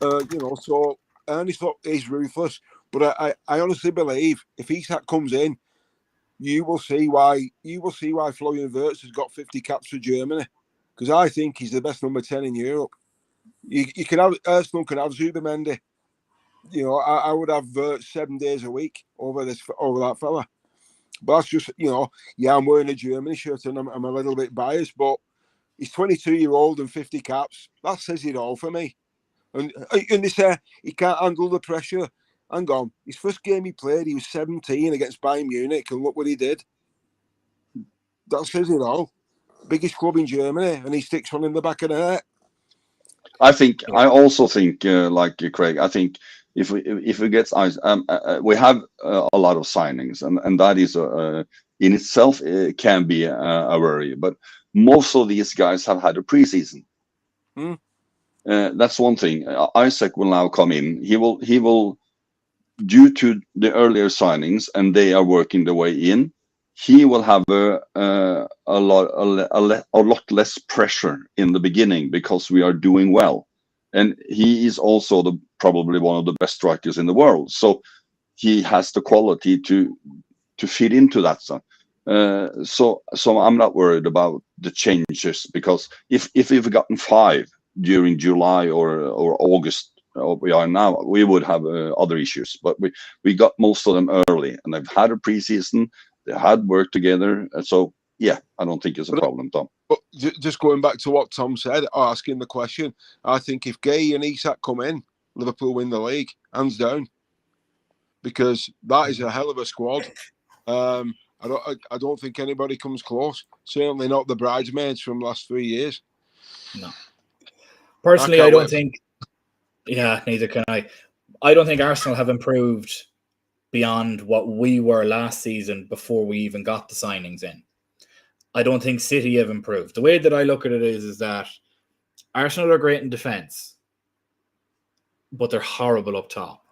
You know, so Ernie thought he's ruthless, but I honestly believe if Isak comes in, you will see why Florian Wirtz has got 50 caps for Germany, because I think he's the best number 10 in Europe. You can have Arsenal, can have Zubimendi. You know, I would have Wirtz 7 days a week over that fella. But that's just, you know, yeah, I'm wearing a Germany shirt and I'm a little bit biased, but he's 22-year-old and 50 caps. That says it all for me. And they say he can't handle the pressure. Hang on, his first game he played, he was 17 against Bayern Munich, and look what he did. That says it all. Biggest club in Germany, and he sticks one in the back of the net. I also think, like Craig, I think if we get we have a lot of signings, and that is in itself can be a worry. But most of these guys have had a preseason. That's one thing. Isak will now come in. He will, due to the earlier signings, and they are working their way in. He will have a lot less pressure in the beginning because we are doing well, and he is also probably one of the best strikers in the world. So he has the quality to fit into that stuff. So I'm not worried about the changes, because if we've gotten 5 during July or August, we are now, we would have other issues. But we got most of them early, and they've had a preseason. They had worked together, so yeah, I don't think it's a problem, Tom. But just going back to what Tom said, asking the question, I think if Guehi and Isak come in, Liverpool win the league, hands down, because that is a hell of a squad. I don't think anybody comes close. Certainly not the bridesmaids from the last 3 years. No. Personally, I don't think. Yeah, neither can I. I don't think Arsenal have improved beyond what we were last season before we even got the signings in. I don't think City have improved. The way that I look at it is that Arsenal are great in defence, but they're horrible up top.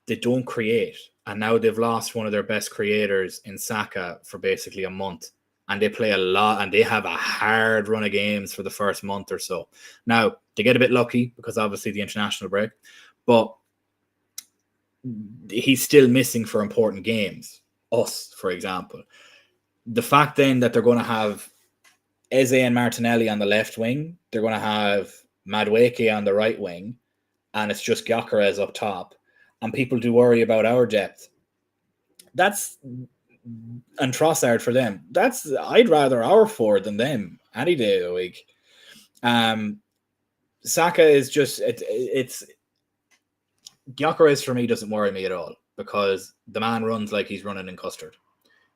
They don't create. And now they've lost one of their best creators in Saka for basically a month. And they play a lot, and they have a hard run of games for the first month or so. Now, they get a bit lucky because obviously the international break, but he's still missing for important games. Us, for example. The fact then that they're going to have Eze and Martinelli on the left wing, they're going to have Madueke on the right wing, and it's just Gyökeres up top, and people do worry about our depth. And Trossard for them. I'd rather our 4 than them any day of the week. Saka is just it's Gyökeres for me doesn't worry me at all, because the man runs like he's running in custard.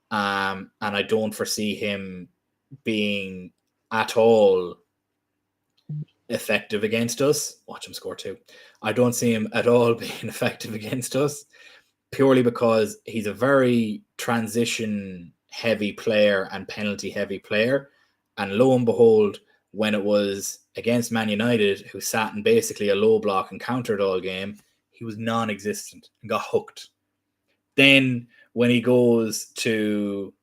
And I don't foresee him being at all effective against us. Watch him score 2. I don't see him at all being effective against us, purely because he's a very transition-heavy player and penalty-heavy player. And lo and behold, when it was against Man United, who sat in basically a low block and countered all game, he was non-existent and got hooked. Then when he goes to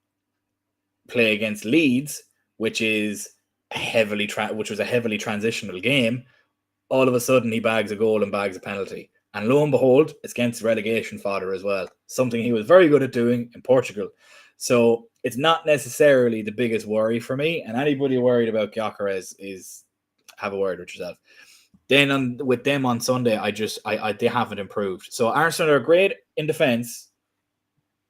play against Leeds, which was a heavily transitional game, all of a sudden he bags a goal and bags a penalty. And lo and behold, it's against relegation fodder as well. Something he was very good at doing in Portugal. So it's not necessarily the biggest worry for me. And anybody worried about Gyökeres is have a word with yourself. Then with them on Sunday, they haven't improved. So Arsenal are great in defence,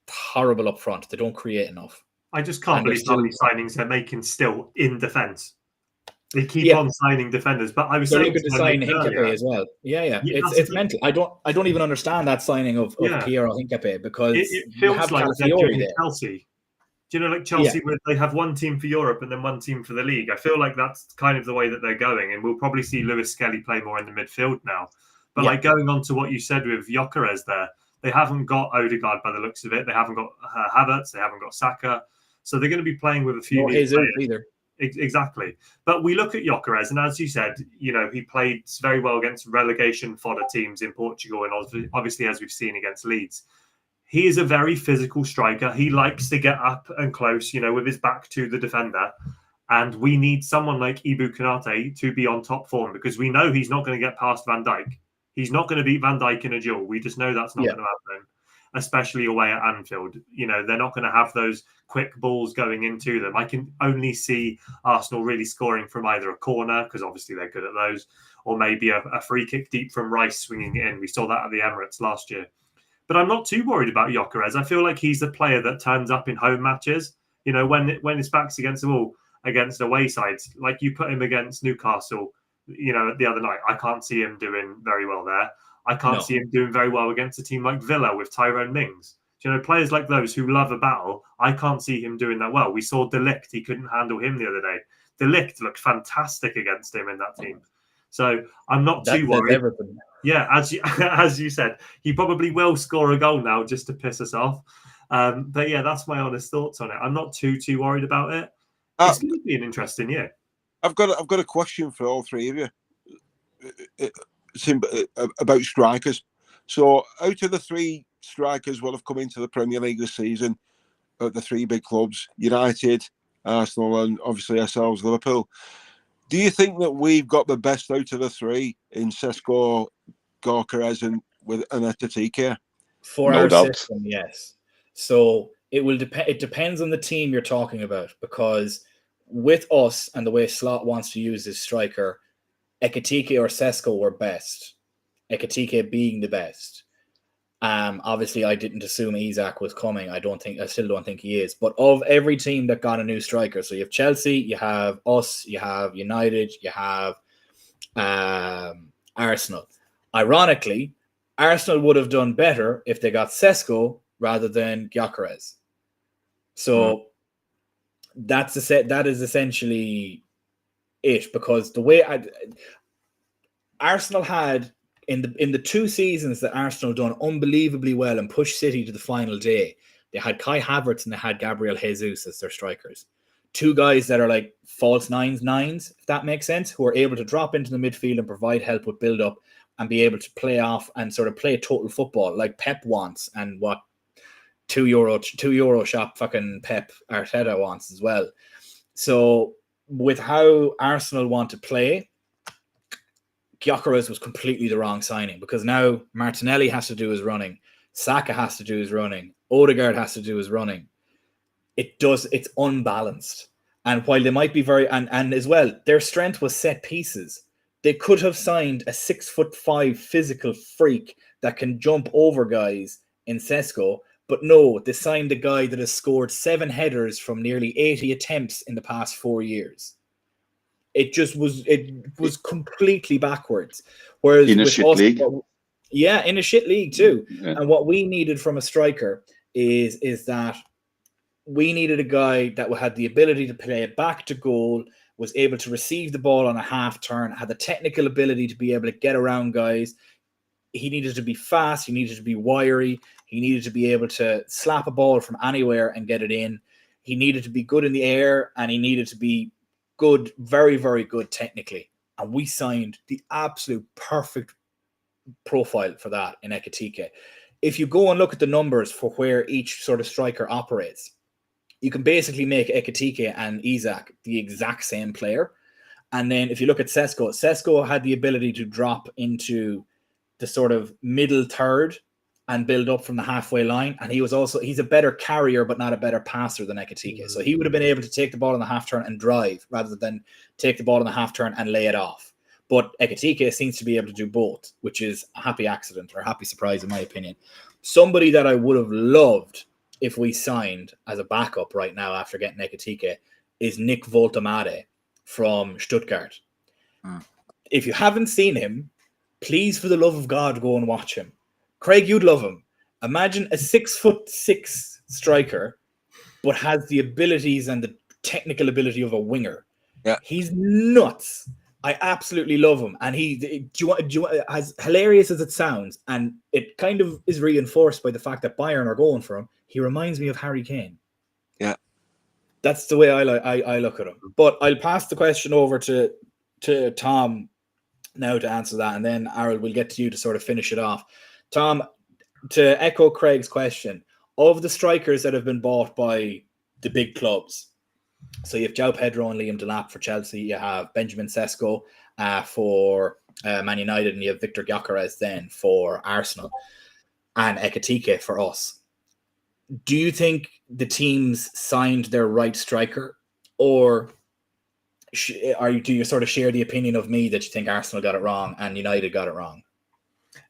horrible up front. They don't create enough. I just can't believe how many signings they're making still in defence. They keep on signing defenders, but I was saying to sign Hincapié as well. Yeah. It's mental. I don't even understand that signing of Piero Hincapié because it feels like they're doing Chelsea. Do you know, like Chelsea, where they have one team for Europe and then one team for the league? I feel like that's kind of the way that they're going, and we'll probably see Lewis Skelly play more in the midfield now. But like going on to what you said with Gyökeres there, they haven't got Odegaard by the looks of it. They haven't got Havertz. They haven't got Saka. So they're going to be playing with a few new players. Either. Exactly. But we look at Gyökeres, and as you said, you know, he played very well against relegation fodder teams in Portugal, and obviously, as we've seen against Leeds. He is a very physical striker. He likes to get up and close, you know, with his back to the defender. And we need someone like Ibou Konate to be on top form, because we know he's not going to get past Van Dijk. He's not going to beat Van Dijk in a duel. We just know that's not going to happen, especially away at Anfield. You know, they're not going to have those quick balls going into them. I can only see Arsenal really scoring from either a corner, because obviously they're good at those, or maybe a free kick deep from Rice swinging it in. We saw that at the Emirates last year. But I'm not too worried about Gyökeres. I feel like he's the player that turns up in home matches. You know, when his back's against the wall, against away sides, like you put him against Newcastle, you know, the other night. I can't see him doing very well there. I can't see him doing very well against a team like Villa with Tyrone Mings. You know, players like those who love a battle, I can't see him doing that well. We saw De Ligt. He couldn't handle him the other day. De Ligt looked fantastic against him in that team. So I'm not too worried. Yeah, as you said, he probably will score a goal now just to piss us off. But yeah, that's my honest thoughts on it. I'm not too worried about it. It's going to be an interesting year. I've got a question for all three of you about strikers. So out of the three strikers will have come into the Premier League this season at the three big clubs, United, Arsenal, and obviously ourselves, Liverpool. Do you think that we've got the best out of the three in Sesko, Gyökeres, and Ekitike? For our system, yes. So it will depend. It depends on the team you're talking about, because with us and the way Slot wants to use his striker, Ekitike or Sesko were best. Ekitike being the best. Obviously, I didn't assume Isak was coming. I still don't think he is. But of every team that got a new striker, so you have Chelsea, you have us, you have United, you have Arsenal. Ironically, Arsenal would have done better if they got Sesko rather than Gyökeres. So that is essentially it, because the way Arsenal had in the 2 seasons that Arsenal done unbelievably well and pushed City to the final day, they had Kai Havertz and they had Gabriel Jesus as their strikers. 2 guys that are like false nines, if that makes sense, who are able to drop into the midfield and provide help with build up and be able to play off and sort of play total football like Pep wants, and what €2 shop fucking Pep Arteta wants as well. So with how Arsenal want to play, Gyökeres was completely the wrong signing, because now Martinelli has to do his running, Saka has to do his running, Odegaard has to do his running. It's unbalanced. And while they might be and as well, their strength was set pieces. They could have signed a 6'5" physical freak that can jump over guys in Sesko, but no, they signed a guy that has scored 7 headers from nearly 80 attempts in the past 4 years. It was completely backwards. Whereas in a shit league. In a shit league too. Yeah. And what we needed from a striker is that we needed a guy that had the ability to play it back to goal, was able to receive the ball on a half turn, had the technical ability to be able to get around guys. He needed to be fast. He needed to be wiry. He needed to be able to slap a ball from anywhere and get it in. He needed to be good in the air, and he needed to be good, very, very good technically. And we signed the absolute perfect profile for that in Ekitike. If you go and look at the numbers for where each sort of striker operates, you can basically make Ekitike and Isak the exact same player. And then if you look at Sesko had the ability to drop into the sort of middle third and build up from the halfway line. And he's a better carrier, but not a better passer than Ekitike. So he would have been able to take the ball in the half turn and drive rather than take the ball in the half turn and lay it off. But Ekitike seems to be able to do both, which is a happy accident or a happy surprise, in my opinion. Somebody that I would have loved if we signed as a backup right now after getting Ekitike is Nick Voltemade from Stuttgart. If you haven't seen him, please, for the love of God, go and watch him. Craig, you'd love him. Imagine a 6'6" striker, but has the abilities and the technical ability of a winger. Yeah, he's nuts. I absolutely love him, and as hilarious as it sounds, and it kind of is reinforced by the fact that Bayern are going for him. He reminds me of Harry Kane. Yeah, that's the way I look at him. But I'll pass the question over to Tom now to answer that, and then Harold, we'll get to you to sort of finish it off. Tom, to echo Craig's question, of the strikers that have been bought by the big clubs, so you have João Pedro and Liam Delap for Chelsea, you have Benjamin Sesko for Man United, and you have Victor Gyökeres then for Arsenal, and Ekitike for us. Do you think the teams signed their right striker, or do you sort of share the opinion of me that you think Arsenal got it wrong and United got it wrong?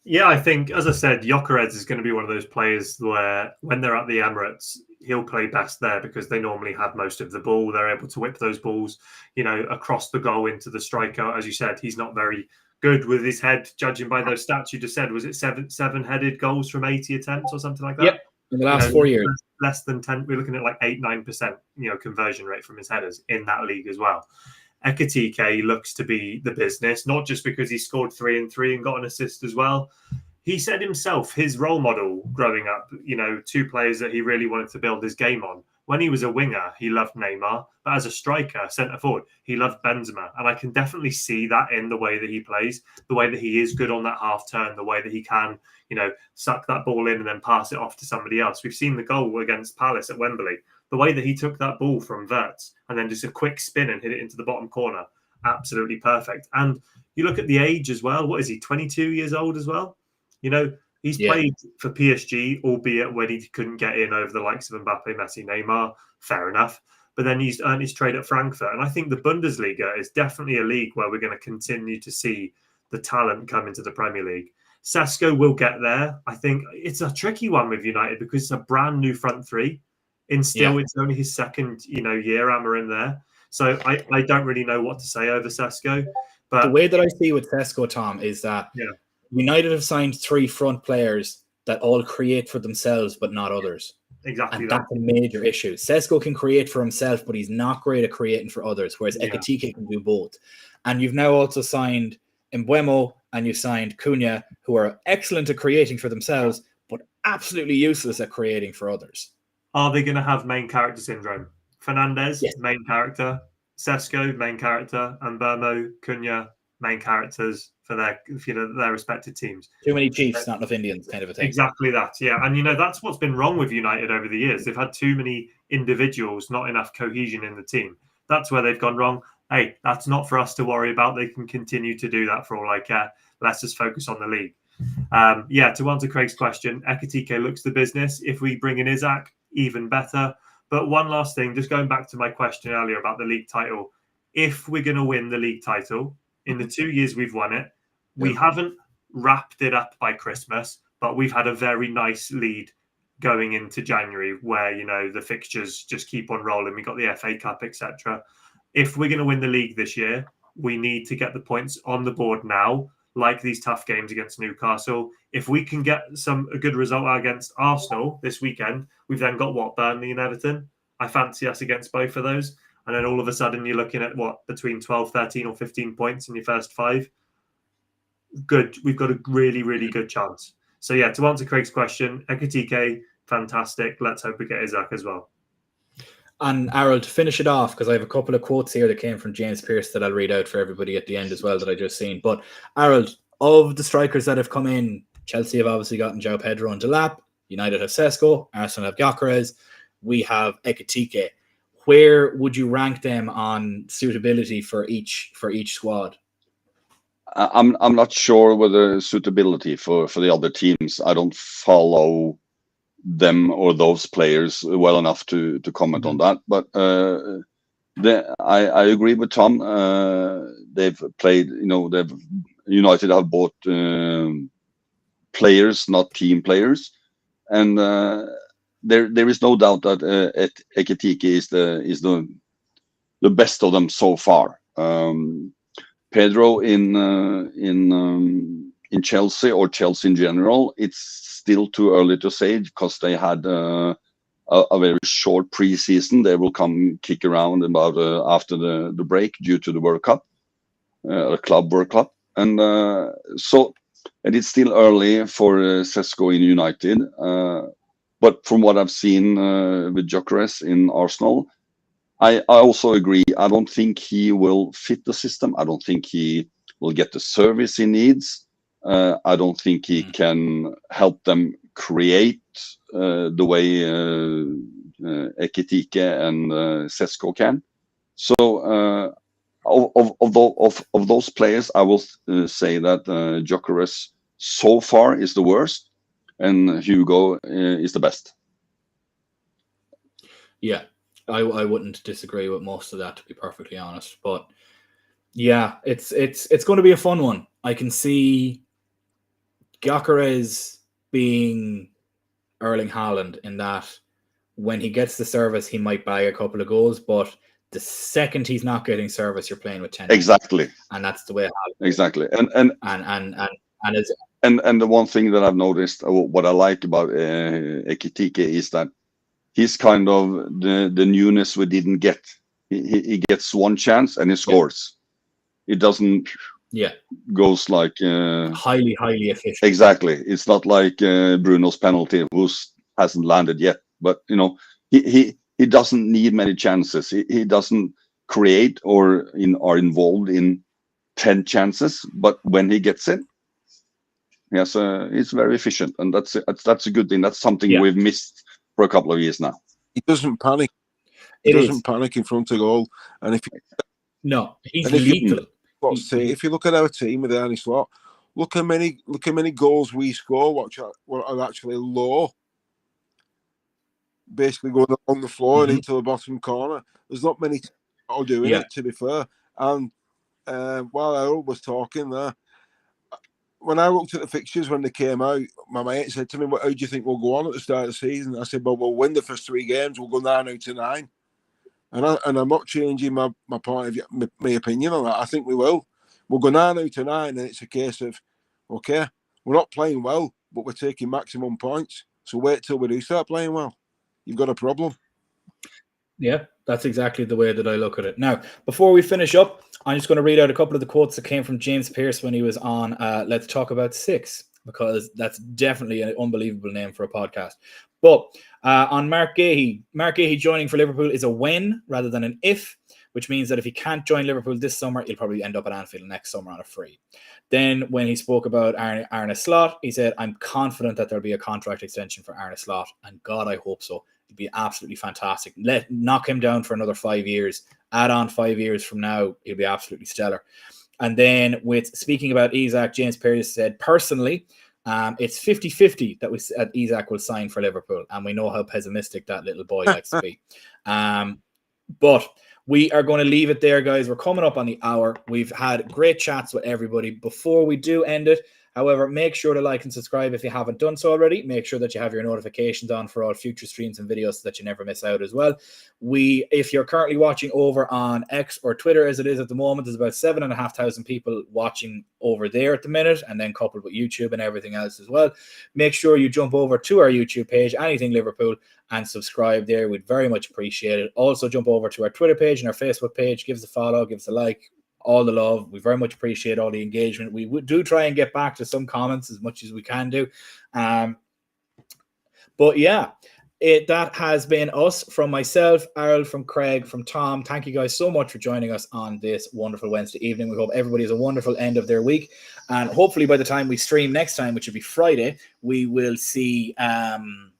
Yeah, I think, as I said, Gyökeres is going to be one of those players where when they're at the Emirates, he'll play best there because they normally have most of the ball. They're able to whip those balls, across the goal into the striker. As you said, he's not very good with his head, judging by those stats you just said. Was it seven-headed goals from 80 attempts or something like that? Yep, in the last 4 years. Less than 10. We're looking at like 8-9%, conversion rate from his headers in that league as well. Ekitike looks to be the business, not just because he scored 3 and 3 and got an assist as well. He said himself, his role model growing up, two players that he really wanted to build his game on. When he was a winger, he loved Neymar, but as a striker, centre forward, he loved Benzema. And I can definitely see that in the way that he plays, the way that he is good on that half turn, the way that he can, suck that ball in and then pass it off to somebody else. We've seen the goal against Palace at Wembley. The way that he took that ball from Wirtz and then just a quick spin and hit it into the bottom corner, absolutely perfect. And you look at the age as well. What is he, 22 years old as well? He's played for PSG, albeit when he couldn't get in over the likes of Mbappe, Messi, Neymar. Fair enough. But then he's earned his trade at Frankfurt. And I think the Bundesliga is definitely a league where we're going to continue to see the talent come into the Premier League. Sesko will get there. I think it's a tricky one with United because it's a brand new front three. It's only his second, year Amarin there. So I don't really know what to say over Sesko. But the way that I see with Sesko, Tom, is that United have signed 3 front players that all create for themselves, but not others. Exactly. And that's a major issue. Sesko can create for himself, but he's not great at creating for others, whereas Ekitike can do both. And you've now also signed Mbeumo and you've signed Cunha, who are excellent at creating for themselves, but absolutely useless at creating for others. Are they going to have main character syndrome? Fernandes, main character. Sesko, main character. And Mbeumo, Cunha, main characters for their respective teams. Too many Chiefs, not enough Indians, kind of a thing. Exactly that, yeah. And, that's what's been wrong with United over the years. They've had too many individuals, not enough cohesion in the team. That's where they've gone wrong. Hey, that's not for us to worry about. They can continue to do that for all I care. Let's just focus on the league. To answer Craig's question, Ekitike looks the business. If we bring in Isak, even better. But one last thing, just going back to my question earlier about the league title. If we're going to win the league title, in the 2 years we've won it, we haven't wrapped it up by Christmas, but we've had a very nice lead going into January where, the fixtures just keep on rolling. We got the FA Cup, etc. If we're going to win the league this year, we need to get the points on the board now, like these tough games against Newcastle. If we can get a good result against Arsenal this weekend, we've then got Burnley and Everton. I fancy us against both of those. And then all of a sudden you're looking at between 12, 13 or 15 points in your first 5. Good. We've got a really, really good chance. So to answer Craig's question, Ekitike, fantastic. Let's hope we get Isak as well. And Harold, to finish it off, because I have a couple of quotes here that came from James Pearce that I'll read out for everybody at the end as well that I just seen. But Harold, of the strikers that have come in, Chelsea have obviously gotten João Pedro and Delap. United have Sesko. Arsenal have Gyökeres. We have Ekitike. Where would you rank them on suitability for each squad? I'm not sure whether suitability for the other teams. I don't follow them or those players well enough to comment on that. But I agree with Tom. They've played, United have bought players, not team players, and there is no doubt that Ekitike is the best of them so far. Pedro in Chelsea, or Chelsea in general, it's still too early to say, because they had a very short preseason. They will come kick around about after the break due to the World Cup, World Cup, and it's still early for Sesko in United. But from what I've seen with Gyökeres in Arsenal, I also agree. I don't think he will fit the system. I don't think he will get the service he needs. I don't think he can help them create the way Ekitike and Sesko can. So of those players, I will say that Gyökeres so far is the worst, and Hugo is the best. Yeah. I wouldn't disagree with most of that, to be perfectly honest. But yeah, it's going to be a fun one. I can see Gyökeres being Erling Haaland in that when he gets the service, he might bag a couple of goals, but the second he's not getting service, you're playing with 10. Exactly. And that's the way it happens. Exactly. And it's, the one thing that I've noticed, what I like about Ekitike, is that he's kind of the newness we didn't get. He gets one chance and he scores. Yeah. It doesn't goes like highly efficient. Exactly. It's not like Bruno's penalty, who hasn't landed yet. But he doesn't need many chances. He doesn't create or are involved in 10 chances. But when he gets it, he's very efficient, and that's a good thing. That's something we've missed for a couple of years now. He doesn't panic. He doesn't panic in front of goal. And he's lethal. If you look at our team with Arne Slot, look how many goals we score what are actually low. Basically going along the floor and into the bottom corner. There's not many are doing it, to be fair. And while Errol was talking there, when I looked at the fixtures when they came out, my mate said to me, "How do you think we'll go on at the start of the season?" I said, "Well, we'll win the first 3 games. We'll go 9-9." And I'm not changing my point of view, my opinion on that. I think we will. We'll go 9-9, and it's a case of, okay, we're not playing well, but we're taking maximum points. So wait till we do start playing well. You've got a problem. Yeah, that's exactly the way that I look at it. Now, before we finish up, I'm just going to read out a couple of the quotes that came from James Pearce when he was on Let's Talk About 6, because that's definitely an unbelievable name for a podcast. But on Mark Guehi joining for Liverpool is a when rather than an if, which means that if he can't join Liverpool this summer, he'll probably end up at Anfield next summer on a free. Then when he spoke about Arne Slot, he said, "I'm confident that there'll be a contract extension for Arne Slot, and God, I hope so. It'd be absolutely fantastic. Knock him down for another 5 years. Add on 5 years from now, he'll be absolutely stellar." And then speaking about Isak, James Pearce said, "Personally, it's 50-50 that Isak will sign for Liverpool." And we know how pessimistic that little boy likes to be. But we are going to leave it there, guys. We're coming up on the hour. We've had great chats with everybody. Before we do end it, however, make sure to like and subscribe if you haven't done so already. Make sure that you have your notifications on for all future streams and videos so that you never miss out as well. If you're currently watching over on X or Twitter, as it is at the moment, there's about 7,500 people watching over there at the minute, and then coupled with YouTube and everything else as well. Make sure you jump over to our YouTube page, Anything Liverpool, and subscribe there. We'd very much appreciate it. Also, jump over to our Twitter page and our Facebook page. Give us a follow, give us a like. All the love. We very much appreciate all the engagement. We do try and get back to some comments as much as we can do. But yeah, that has been us, from myself, Errol, from Craig, from Tom. Thank you guys so much for joining us on this wonderful Wednesday evening. We hope everybody has a wonderful end of their week. And hopefully by the time we stream next time, which will be Friday, we will see Alexander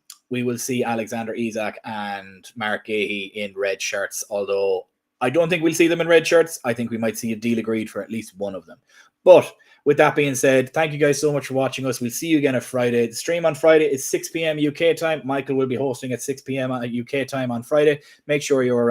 Isak and Mark Guehi in red shirts, although I don't think we'll see them in red shirts. I think we might see a deal agreed for at least one of them. But with that being said, thank you guys so much for watching us. We'll see you again on Friday. The stream on Friday is 6 p.m. UK time. Michael will be hosting at 6 p.m. UK time on Friday. Make sure you're